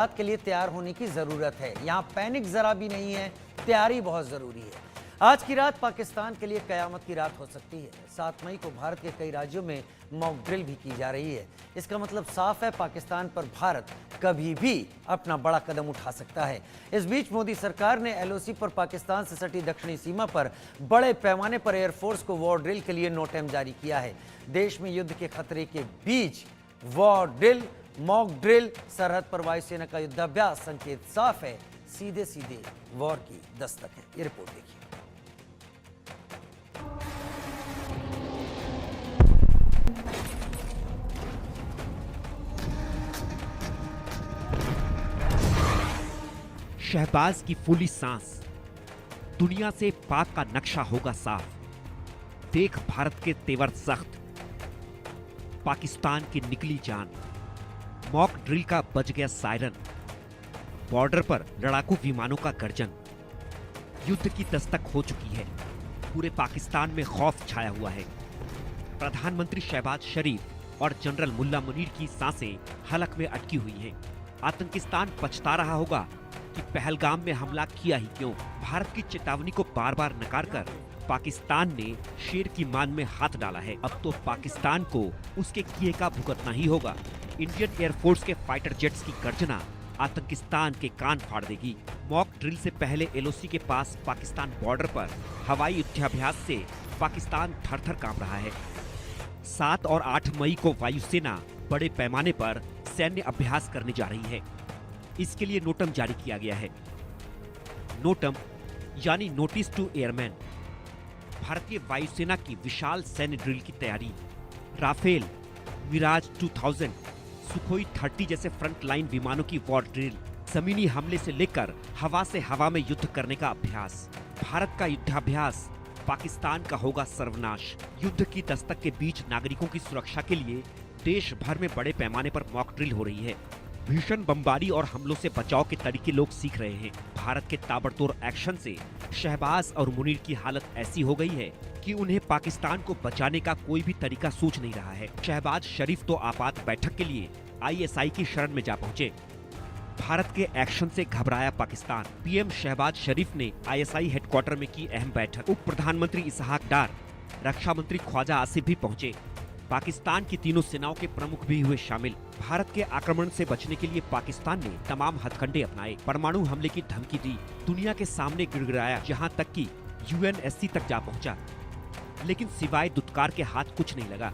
रात के लिए तैयार होने की जरूरत है। यहाँ पैनिक जरा भी नहीं है, तैयारी बहुत जरूरी है। आज की रात पाकिस्तान के लिए कयामत की रात हो सकती है। 7 मई को भारत के कई राज्यों में मॉक ड्रिल भी की जा रही है। इसका मतलब साफ है, पाकिस्तान पर भारत कभी भी अपना बड़ा कदम उठा सकता है। इस बीच मोदी सरकार ने एलओसी पर पाकिस्तान से सटी दक्षिणी सीमा पर बड़े पैमाने पर एयरफोर्स को वॉर ड्रिल के लिए नोटिम जारी किया है। देश में युद्ध के खतरे के बीच वॉर ड्रिल, मॉक ड्रिल, सरहद पर वायुसेना का युद्धाभ्यास, संकेत साफ है, सीधे सीधे वॉर की दस्तक है। ये रिपोर्ट देखिए। शहबाज की फूली सांस, दुनिया से पाक का नक्शा होगा साफ। देख भारत के तेवर सख्त, पाकिस्तान की निकली जान। मॉक ड्रिल का बज गया सायरन, बॉर्डर पर लड़ाकू विमानों का गर्जन। युद्ध की दस्तक हो चुकी है, पूरे पाकिस्तान में खौफ छाया हुआ है। प्रधानमंत्री शहबाज शरीफ और जनरल मुल्ला मुनीर की सांसें हलक में अटकी हुई हैं। आतंकिस्तान पछता रहा होगा कि पहलगाम में हमला किया ही क्यों। भारत की चेतावनी को बार बार नकार कर पाकिस्तान ने शेर की मान में हाथ डाला है। अब तो पाकिस्तान को उसके किए का भुगतना ही होगा। इंडियन एयरफोर्स के फाइटर जेट्स की गर्जना आतंकिस्तान के कान फाड़ देगी। मॉक ड्रिल से पहले एलओसी के पास पाकिस्तान बॉर्डर पर हवाई युद्धाभ्यास से पाकिस्तान थर-थर कांप रहा है। 7 और 8 मई को वायुसेना बड़े पैमाने पर सैन्य अभ्यास करने जा रही है। इसके लिए नोटम जारी किया गया है। नोटम यानी नोटिस टू एयरमैन। भारतीय वायुसेना की विशाल सैन्य ड्रिल की तैयारी। राफेल, मिराज 2000, सुखोई 30 जैसे फ्रंट लाइन विमानों की वॉर ड्रिल। जमीनी हमले से लेकर हवा से हवा में युद्ध करने का अभ्यास। भारत का युद्धाभ्यास पाकिस्तान का होगा सर्वनाश। युद्ध की दस्तक के बीच नागरिकों की सुरक्षा के लिए देश भर में बड़े पैमाने पर मॉक ड्रिल हो रही है। भीषण बमबारी और हमलों से बचाव के तरीके लोग सीख रहे हैं। भारत के ताबड़तोड़ एक्शन से शहबाज और मुनीर की हालत ऐसी हो गई है कि उन्हें पाकिस्तान को बचाने का कोई भी तरीका सूझ नहीं रहा है। शहबाज शरीफ तो आपात बैठक के लिए आईएसआई की शरण में जा पहुंचे। भारत के एक्शन से घबराया पाकिस्तान। पीएम शहबाज शरीफ ने आईएसआई हेडक्वार्टर में की अहम बैठक। उप प्रधानमंत्री इसहाक डार, रक्षा मंत्री ख्वाजा आसिफ भी पहुंचे। पाकिस्तान की तीनों सेनाओं के प्रमुख भी हुए शामिल। भारत के आक्रमण से बचने के लिए पाकिस्तान ने तमाम हथकंडे अपनाए। परमाणु हमले की धमकी दी, दुनिया के सामने गिड़गिड़ाया, जहां तक कि यूएनएससी तक जा पहुंचा। लेकिन सिवाय दुत्कार के हाथ कुछ नहीं लगा।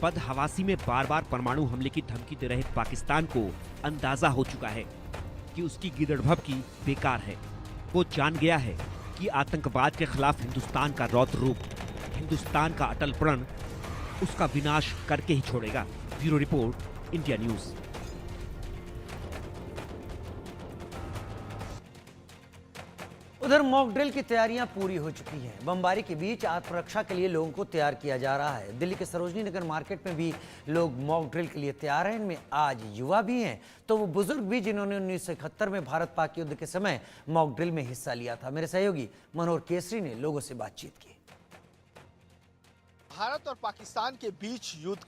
बदहवासी में बार बार परमाणु हमले की धमकी दे रहे पाकिस्तान को अंदाजा हो चुका है कि उसकी गिदड़भभकी बेकार है। वो जान गया है कि आतंकवाद के खिलाफ हिंदुस्तान का रौद्र रूप, हिंदुस्तान का अटल प्रण उसका विनाश करके ही छोड़ेगा। Bureau report, India news. उधर मॉक ड्रिल की तैयारियां पूरी हो चुकी हैं। बमबारी के बीच आत्मरक्षा के लिए लोगों को तैयार किया जा रहा है। दिल्ली के सरोजनी नगर मार्केट में भी लोग मॉक ड्रिल के लिए तैयार हैं। इनमें आज युवा भी हैं तो वो बुजुर्ग भी, जिन्होंने 1971 में भारत पाक युद्ध के समय मॉक ड्रिल में हिस्सा लिया था। मेरे सहयोगी मनोहर केसरी ने लोगों से बातचीत की। भारत और पाकिस्तान के बीच युद्ध